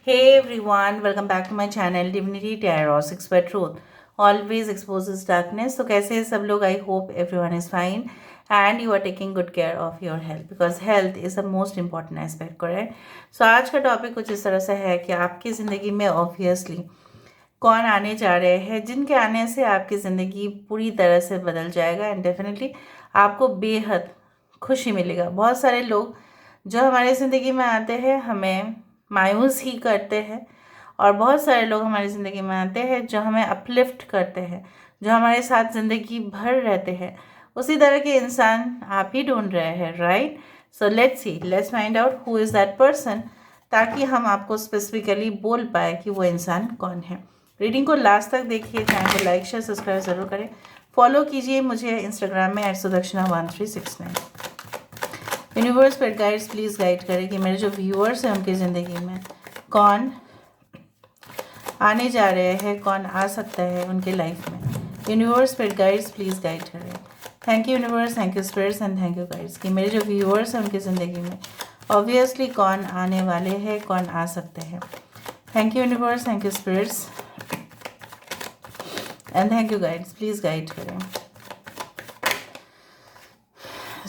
Hey everyone, welcome back to my channel Divinity Tarot 6 by Truth. Always exposes darkness. तो कैसे हैं सब लोग? I hope everyone is fine and you are taking good care of your health because health is the most important aspect, correct? So आज का topic कुछ इस तरह से है कि आपकी ज़िंदगी में ऑब्वियसली कौन आने जा रहे हैं जिनके आने से आपकी ज़िंदगी पूरी तरह से बदल जाएगा एंड डेफिनेटली आपको बेहद खुशी मिलेगा। बहुत सारे लोग जो हमारी ज़िंदगी में आते हैं हमें मायूस ही करते हैं और बहुत सारे लोग हमारी ज़िंदगी में आते हैं जो हमें अपलिफ्ट करते हैं, जो हमारे साथ ज़िंदगी भर रहते हैं। उसी तरह के इंसान आप ही ढूंढ रहे हैं, right? So let's find out who is that person, ताकि हम आपको स्पेसिफिकली बोल पाए कि वो इंसान कौन है। रीडिंग को लास्ट तक देखिए, चैनल को लाइक शेयर सब्सक्राइब ज़रूर करें। फॉलो कीजिए मुझे इंस्टाग्राम में @सुदक्षिणा1369। यूनिवर्स पर गाइड्स प्लीज़ गाइड करें कि मेरे जो व्यूअर्स हैं उनकी ज़िंदगी में कौन आने जा रहे हैं, कौन आ सकता है उनके लाइफ में। यूनिवर्स पर गाइड्स प्लीज़ गाइड करें। Thank you universe, thank you spirits and thank you guides कि मेरे जो व्यूअर्स हैं उनकी ज़िंदगी में ऑब्वियसली कौन आने वाले हैं, कौन आ सकते हैं। Thank you universe, thank you spirits and thank you guides, please guide करें।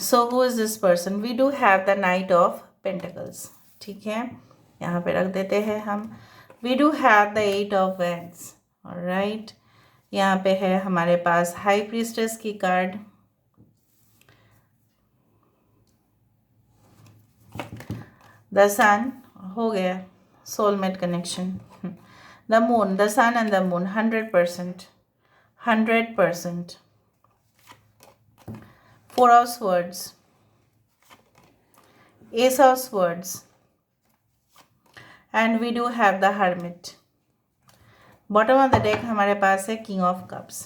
So who is this person? We do have the knight of pentacles, ठीक है, यहाँ पे रख देते हैं हम। We do have the 8 of wands, right. यहाँ पे है हमारे पास हाई प्रीस्टेस की कार्ड, द सन, हो गया soulmate connection, the moon, the sun and the moon, 100%, 100%, 4 of swords, ace of swords, and we do have the hermit. Bottom of the deck हमारे पास है king of cups.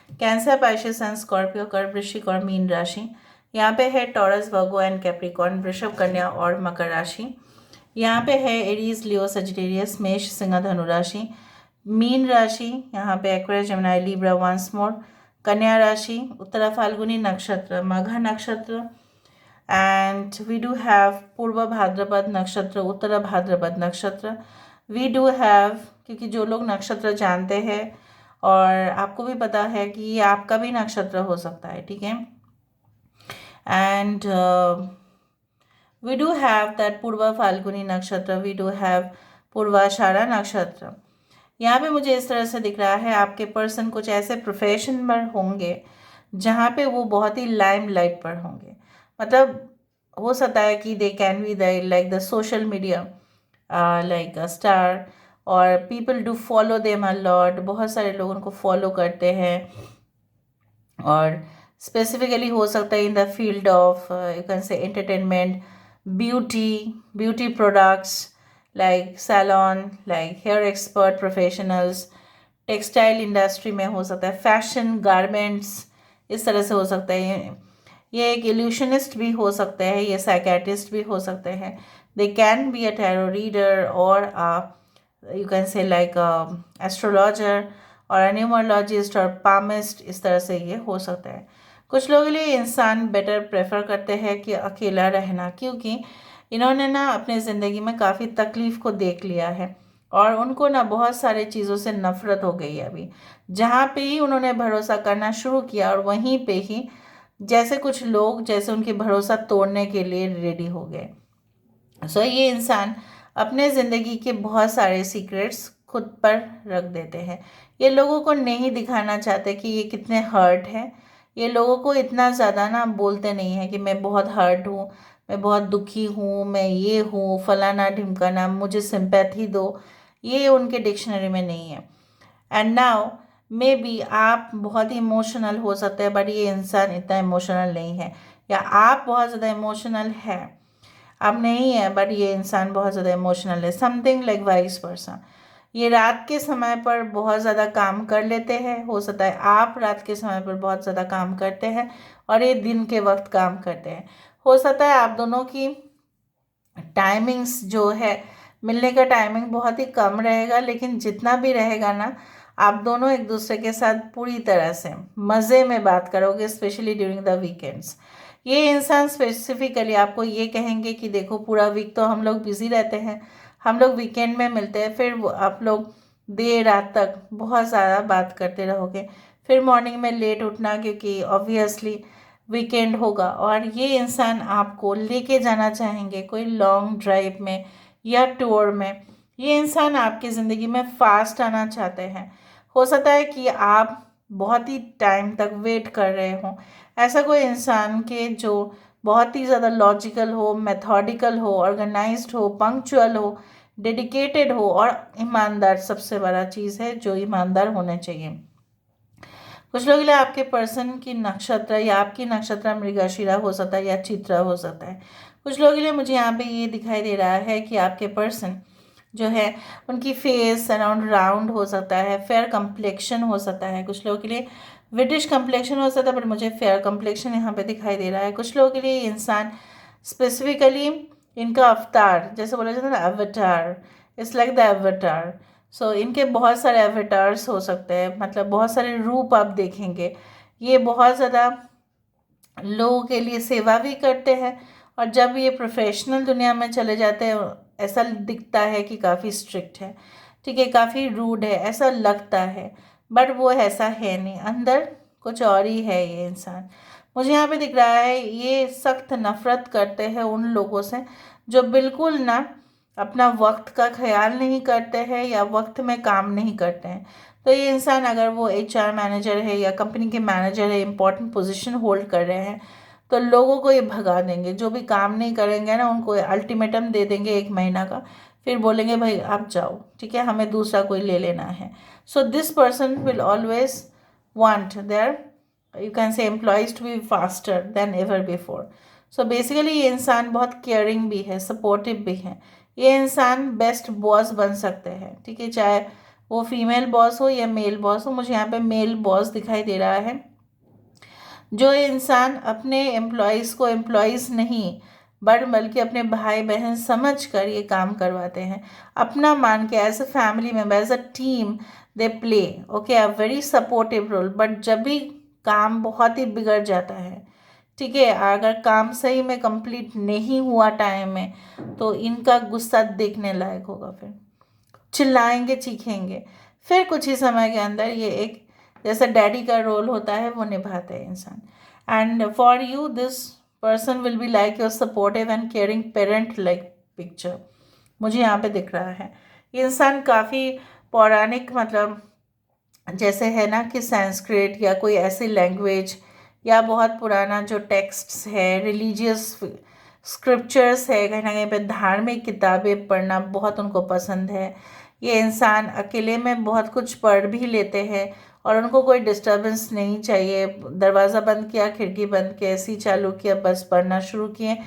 Cancer, Pisces and Scorpio, कर्क, वृश्चिक और mean राशि। यहाँ पे है taurus, Virgo and Capricorn, वृषभ, कन्या और मकर राशि। यहाँ पे है एरीज, लियो, सजिटेरियस, मेष, सिंह, धनु राशि। मीन राशि यहाँ पे Aquarius, Gemini, Libra once more. कन्या राशि, उत्तरा फाल्गुनी नक्षत्र, मघा नक्षत्र, एंड वी डू हैव पूर्व भाद्रपद नक्षत्र, उत्तर भाद्रपद नक्षत्र। वी डू हैव, क्योंकि जो लोग नक्षत्र जानते हैं और आपको भी पता है कि ये आपका भी नक्षत्र हो सकता है, ठीक है, and we do have that Purva Phalguni नक्षत्र, वी डू हैव पूर्वाषाढ़ा नक्षत्र। यहाँ पे मुझे इस तरह से दिख रहा है आपके पर्सन कुछ ऐसे प्रोफेशन में होंगे जहाँ पे वो बहुत ही लाइम लाइट पर होंगे। मतलब हो सकता है कि they can be the like the social media like a star और people do follow them a lot. बहुत सारे लोग उनको फॉलो करते हैं और स्पेसिफिकली हो सकता है in the field of you can say entertainment, beauty products like salon, like hair expert professionals, textile industry में हो सकता है, फैशन, गारमेंट्स, इस तरह से हो सकता है। ये एक इल्यूशनिस्ट भी हो सकते हैं, ये साइकेट्रिस्ट भी हो सकते हैं। They can be a tarot reader और you can say like astrologer और न्यूमरोलॉजिस्ट और पामिस्ट, इस तरह से ये हो सकता है। कुछ लोगों के लिए इंसान बेटर प्रेफर करते हैं कि अकेला रहना, क्योंकि इन्होंने ना अपनी ज़िंदगी में काफ़ी तकलीफ़ को देख लिया है और उनको ना बहुत सारे चीज़ों से नफ़रत हो गई है। अभी जहाँ पे ही उन्होंने भरोसा करना शुरू किया और वहीं पे ही जैसे कुछ लोग जैसे उनके भरोसा तोड़ने के लिए रेडी हो गए। सो ये इंसान अपने ज़िंदगी के बहुत सारे सीक्रेट्स खुद पर रख देते हैं। ये लोगों को नहीं दिखाना चाहते कि ये कितने हर्ट हैं। ये लोगों को इतना ज़्यादा ना बोलते नहीं हैं कि मैं बहुत हर्ट हूँ, मैं बहुत दुखी हूँ, मैं ये हूँ, फलाना ढिमकाना, मुझे सिंपैथी दो। ये उनके डिक्शनरी में नहीं है। एंड नाउ मे बी आप बहुत ही इमोशनल हो सकते हैं बट ये इंसान इतना इमोशनल नहीं है, या आप बहुत ज़्यादा इमोशनल है, आप नहीं है बट ये इंसान बहुत ज़्यादा इमोशनल है। Something like wise person. ये रात के समय पर बहुत ज़्यादा काम कर लेते हैं, हो सकता है आप रात के समय पर बहुत ज़्यादा काम करते हैं और ये दिन के वक्त काम करते हैं। हो सकता है आप दोनों की टाइमिंग्स जो है, मिलने का टाइमिंग बहुत ही कम रहेगा, लेकिन जितना भी रहेगा ना, आप दोनों एक दूसरे के साथ पूरी तरह से मज़े में बात करोगे, स्पेशली ड्यूरिंग द वीकेंड्स। ये इंसान स्पेसिफिकली आपको ये कहेंगे कि देखो पूरा वीक तो हम लोग बिजी रहते हैं, हम लोग वीकेंड में मिलते हैं, फिर आप लोग देर रात तक बहुत ज़्यादा बात करते रहोगे, फिर मॉर्निंग में लेट उठना क्योंकि ऑब्वियसली वीकेंड होगा, और ये इंसान आपको लेके जाना चाहेंगे कोई लॉन्ग ड्राइव में या टूर में। ये इंसान आपकी ज़िंदगी में फास्ट आना चाहते हैं। हो सकता है कि आप बहुत ही टाइम तक वेट कर रहे हो। ऐसा कोई इंसान के जो बहुत ही ज़्यादा लॉजिकल हो, मेथोडिकल हो, ऑर्गेनाइज्ड हो, पंक्चुअल हो, डेडिकेटेड हो और ईमानदार, सबसे बड़ा चीज़ है जो ईमानदार होने चाहिए। कुछ लोगों के लिए आपके पर्सन की नक्षत्र या आपकी नक्षत्र मृगशिरा हो सकता है या चित्रा हो सकता है। कुछ लोगों के लिए मुझे यहाँ पे ये दिखाई दे रहा है कि आपके पर्सन जो है उनकी फेस अराउंड राउंड हो सकता है, फेयर कम्प्लेक्शन हो सकता है। कुछ लोगों के लिए ब्रिटिश कम्प्लेक्शन हो सकता है, बट मुझे फेयर कम्प्लेक्शन यहाँ पे दिखाई दे रहा है। कुछ लोगों के लिए इंसान स्पेसिफिकली इनका अवतार, जैसे बोला जाता है ना अवतार, इट्स लाइक द अवतार। सो इनके बहुत सारे अवतार्स हो सकते हैं, मतलब बहुत सारे रूप आप देखेंगे। ये बहुत ज़्यादा लोगों के लिए सेवा भी करते हैं, और जब ये प्रोफेशनल दुनिया में चले जाते हैं ऐसा दिखता है कि काफ़ी स्ट्रिक्ट है, ठीक है, काफ़ी रूड है, ऐसा लगता है, बट वो ऐसा है नहीं, अंदर कुछ और ही है ये इंसान। मुझे यहाँ पे दिख रहा है ये सख्त नफ़रत करते हैं उन लोगों से जो बिल्कुल ना अपना वक्त का ख्याल नहीं करते हैं या वक्त में काम नहीं करते हैं। तो ये इंसान अगर वो HR मैनेजर है या कंपनी के मैनेजर है, इंपॉर्टेंट पोजीशन होल्ड कर रहे हैं, तो लोगों को ये भगा देंगे। जो भी काम नहीं करेंगे ना उनको अल्टीमेटम दे देंगे 1 महीना का, फिर बोलेंगे भाई आप जाओ, ठीक है, हमें दूसरा कोई ले लेना है। So this person will always want their, you can say, employees to be faster than ever before. So basically ये इंसान बहुत केयरिंग भी है, सपोर्टिव भी है। ये इंसान बेस्ट बॉस बन सकते हैं, ठीक है, चाहे वो फीमेल बॉस हो या मेल बॉस हो। मुझे यहाँ पे मेल बॉस दिखाई दे रहा है। जो इंसान अपने एम्प्लॉयज़ को एम्प्लॉयज़ नहीं बल्कि अपने भाई बहन समझ कर ये काम करवाते हैं, अपना मान के, as a family member, as a team they play okay a very supportive role. But जब भी काम बहुत ही बिगड़ जाता है, ठीक है, अगर काम सही में कंप्लीट नहीं हुआ टाइम में, तो इनका गुस्सा देखने लायक होगा। फिर चिल्लाएंगे, चीखेंगे, फिर कुछ ही समय के अंदर ये एक जैसा डैडी का रोल होता है वो निभाते हैं इंसान। And for you this person will be like your supportive and caring parent like picture, मुझे यहाँ पे दिख रहा है। ये इंसान काफ़ी पौराणिक, मतलब जैसे है ना कि संस्कृत या कोई ऐसी लैंग्वेज या बहुत पुराना जो टेक्स्ट्स है, रिलीजियस स्क्रिप्चर्स है, कहीं ना कहीं पे धार्मिक किताबें पढ़ना बहुत उनको पसंद है। ये इंसान अकेले में बहुत कुछ पढ़ भी लेते हैं और उनको कोई डिस्टरबेंस नहीं चाहिए। दरवाज़ा बंद किया, खिड़की बंद किया, एसी चालू किया, बस पढ़ना शुरू किए,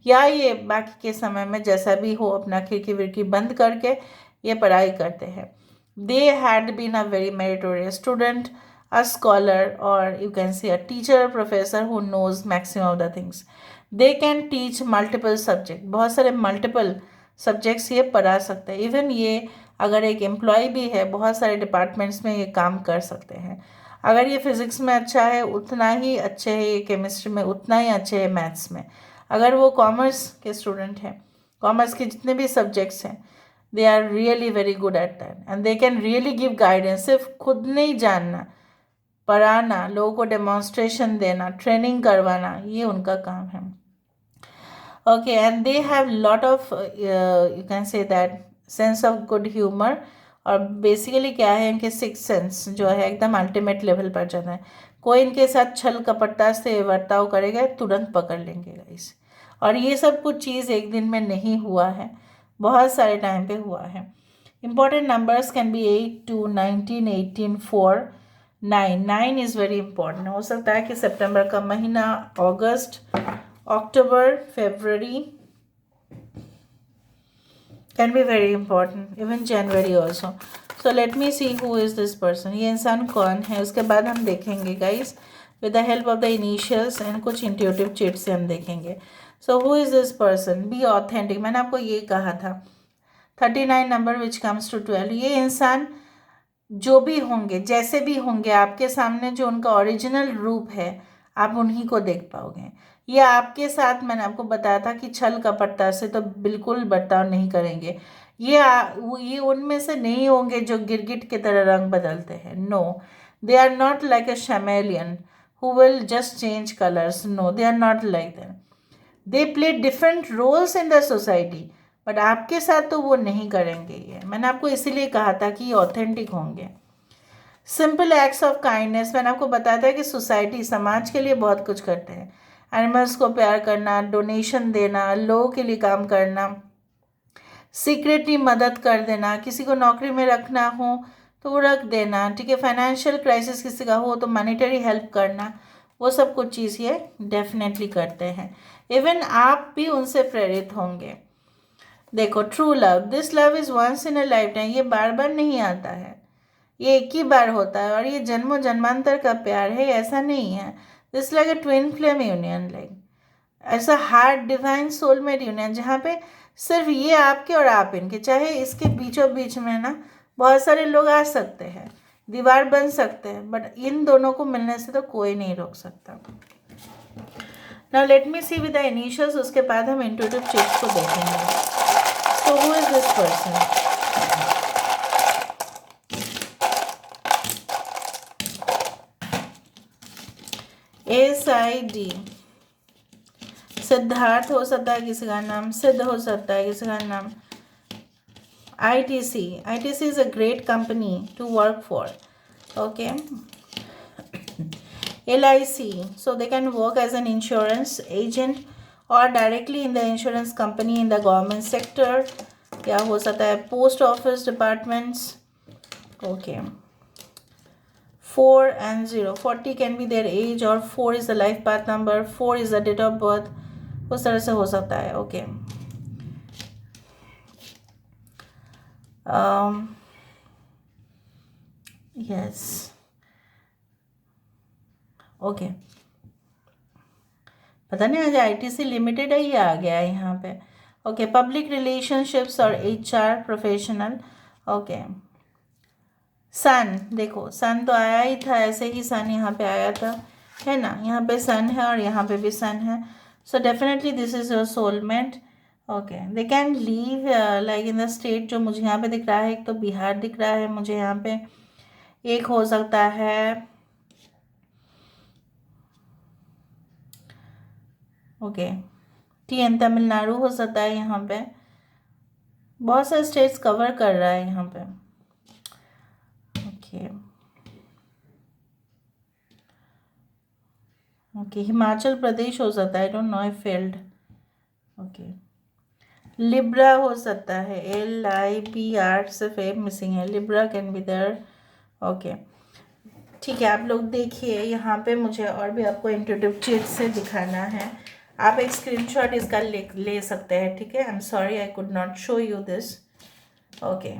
या ये बाकी के समय में जैसा भी हो अपना खिड़की विड़की बंद करके ये पढ़ाई करते हैं। They had been a very meritorious student, a scholar, or you can say a teacher or professor who knows maximum of the things. They can teach multiple subject, बहुत सारे multiple subjects ये पढ़ा सकते हैं। इवन ये अगर एक employ भी है, बहुत सारे डिपार्टमेंट्स में ये काम कर सकते हैं। अगर ये फिज़िक्स में अच्छा है उतना ही अच्छे है, ये केमिस्ट्री में उतना ही अच्छे है, मैथ्स में। अगर वो कॉमर्स के स्टूडेंट हैं, कॉमर्स के जितने भी सब्जेक्ट्स हैं, they are really very good at that and they can really give guidance. सिर्फ खुद नहीं जानना, पढ़ाना, लोगों को डेमोन्स्ट्रेशन देना, ट्रेनिंग करवाना, ये उनका काम है। Okay, and they have lot of you can say that sense of good humour, और बेसिकली क्या है, इनके सिक्स सेंस जो है एकदम अल्टीमेट लेवल पर जाता है। कोई इनके साथ छल कपटता से बर्ताव करेगा तुरंत पकड़ लेंगे गाइस। और ये सब कुछ चीज़ एक दिन में नहीं हुआ है, बहुत सारे टाइम पे हुआ है। Important numbers can be 8, 2, 19, 18, 4, 9। 9 is very important. हो सकता है कि सितंबर का महीना, August, October, February can be very important, even January also. So let me see who is this person, ये इंसान कौन है। उसके बाद हम देखेंगे guys with the help of the initials and कुछ इंट्यूटिव चिट से हम देखेंगे। So who is this person, be authentic, मैंने आपको ये कहा था। 39 नंबर विच कम्स टू 12। ये इंसान जो भी होंगे, जैसे भी होंगे, आपके सामने जो उनका ओरिजिनल रूप है आप उन्हीं को देख पाओगे। ये आपके साथ, मैंने आपको बताया था कि छल कपटता से तो बिल्कुल बर्ताव नहीं करेंगे। ये उनमें से नहीं होंगे जो गिरगिट की तरह रंग बदलते हैं। No, they are not like a chameleon who will just change colors. No, they are not like that. They play different roles in the society. But आपके साथ तो वो नहीं करेंगे। ये मैंने आपको इसीलिए कहा था कि ये ऑथेंटिक होंगे। सिंपल एक्ट्स ऑफ काइंडनेस, मैंने आपको बताया था कि सोसाइटी समाज के लिए बहुत कुछ करते हैं। एनिमल्स को प्यार करना, डोनेशन देना, लोगों के लिए काम करना, सीक्रेटली मदद कर देना, किसी को नौकरी में रखना हो तो वो रख देना, ठीक है। फाइनेंशियल क्राइसिस किसी का हो तो मॉनेटरी हेल्प करना, वो सब कुछ चीज़ ये डेफिनेटली करते हैं। इवन आप भी उनसे प्रेरित होंगे। देखो, true love, this love is once in a lifetime, ये बार बार नहीं आता है, ये एक ही बार होता है और ये जन्मों जन्मांतर का प्यार है, ऐसा नहीं है। This like a twin flame union, like ऐसा हार्ट डिवाइन सोलमेट यूनियन जहाँ पे सिर्फ ये आपके और आप इनके, चाहे इसके बीचों बीच में ना बहुत सारे लोग आ सकते हैं, दीवार बन सकते हैं, बट इन दोनों को मिलने से तो कोई नहीं रोक सकता। Now let me see with the initials, उसके बाद हम इंट्यूटिव ट्रिक्स को देखेंगे। So who is this person? SID, Siddharth हो सकता है किसी का नाम, सिद्ध हो सकता है किसी का नाम। ITC is a great company to work for. Okay. LIC, so they can work as an insurance agent or directly in the insurance company in the government sector. क्या हो सकता है? Post office departments. Okay. 4 and 0, 40 can be their age or 4 is the life path number, 4 is the date of birth, उस तरह से हो सकता है। ओके। Yes, okay. पता नहीं आज ITC लिमिटेड है ये आ गया है यहाँ पे। ओके, पब्लिक रिलेशनशिप्स और HR प्रोफेशनल। ओके, सन, देखो सन तो आया ही था, ऐसे ही सन यहाँ पे आया था, है ना। यहाँ पे सन है और यहाँ पे भी सन है, so definitely this is your soulmate. Okay, they can leave like in the state, जो मुझे यहाँ पे दिख रहा है, एक तो बिहार दिख रहा है मुझे यहाँ पे, एक हो सकता है ओके TN तमिलनाडु हो सकता है, यहाँ पे बहुत सारे स्टेट्स कवर कर रहा है यहाँ पे। ओके ओके, हिमाचल प्रदेश हो सकता है, I don't know, I failed. Okay, Libra हो सकता है, LIBR, सिर्फ ए मिसिंग है, Libra can be there. Okay, ठीक है, आप लोग देखिए यहाँ पे, मुझे और भी आपको इंट्यूटिव चीट से दिखाना है। आप एक स्क्रीनशॉट इसका ले सकते हैं, ठीक है। I am sorry I could not show you this. Okay,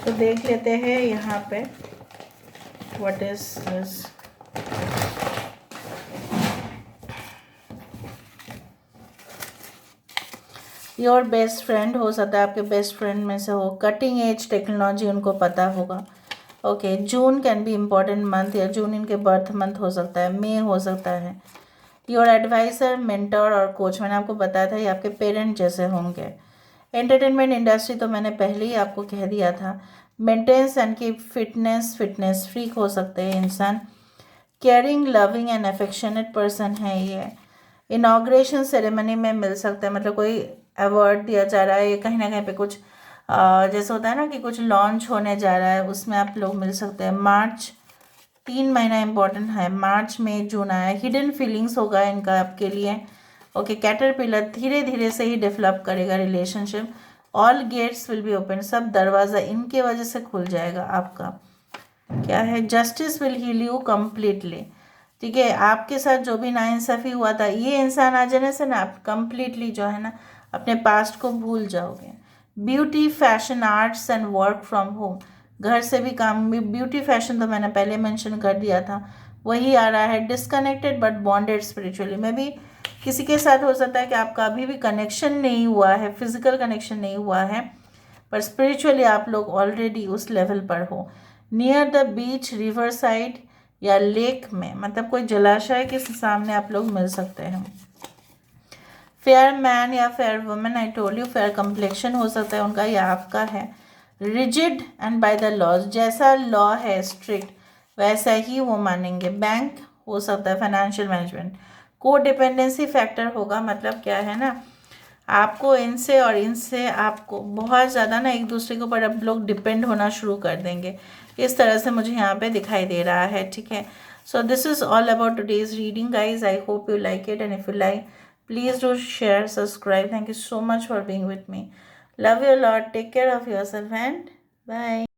तो देख लेते हैं यहाँ पे what is this. Your best friend हो सकता है, आपके बेस्ट फ्रेंड में से हो, कटिंग एज टेक्नोलॉजी उनको पता होगा। Okay, June can be important month, या जून इनके बर्थ मंथ हो सकता है, मई हो सकता है। योर एडवाइज़र, मेंटर और कोच, मैंने आपको बताया था ये आपके पेरेंट जैसे होंगे। एंटरटेनमेंट इंडस्ट्री तो मैंने पहले ही आपको कह दिया था। मेंटेनेंस यानी कि फिटनेस फ्रीक हो सकते हैं इंसान। Caring, loving and affectionate person है ये। इनाग्रेशन सेरेमनी में मिल सकता है, मतलब कोई अवार्ड दिया जा रहा है, या कहीं ना कहीं पे कुछ जैसे होता है ना कि कुछ लॉन्च होने जा रहा है, उसमें आप लोग मिल सकते हैं। मार्च, 3 महीना इंपॉर्टेंट है, मार्च में जून आया। हिडन फीलिंग्स होगा इनका आपके लिए। ओके, कैटरपिलर धीरे धीरे से ही डेवलप करेगा relationship. All gates will be open, सब दरवाज़ा इनके वजह से खुल जाएगा आपका। क्या है? Justice will heal you completely, ठीक है। आपके साथ जो भी नाइंसाफ़ी हुआ था, ये इंसान आ जाने से ना आप कम्प्लीटली जो है ना अपने पास्ट को भूल जाओगे। Beauty, fashion, arts and work from home, घर से भी काम, ब्यूटी फैशन तो मैंने पहले मेंशन कर दिया था, वही आ रहा है। डिस्कनेक्टेड बट बॉन्डेड स्पिरिचुअली, में भी किसी के साथ हो सकता है कि आपका अभी भी कनेक्शन नहीं हुआ है, फिजिकल कनेक्शन नहीं हुआ है, पर स्पिरिचुअली आप लोग ऑलरेडी उस लेवल पर हो। Near the beach, river side, या लेक में, मतलब कोई जलाशय के सामने आप लोग मिल सकते हैं। फेयर मैन या fair women, I told you fair complexion हो सकता है उनका या आपका है। Rigid and by the laws, जैसा लॉ है स्ट्रिक्ट वैसा ही वो मानेंगे। बैंक हो सकता है फाइनेंशियल मैनेजमेंट। को डिपेंडेंसी फैक्टर होगा, मतलब क्या है ना, आपको इनसे और इनसे आपको बहुत ज़्यादा ना एक दूसरे के ऊपर अब लोग डिपेंड होना शुरू कर देंगे, इस तरह से मुझे यहाँ पे दिखाई दे रहा है। ठीक है, so this is all about today's reading guys. I hope you like it and if you like please do share, subscribe. Thank you so much for being with me. Love you a lot. Take care of yourself and bye.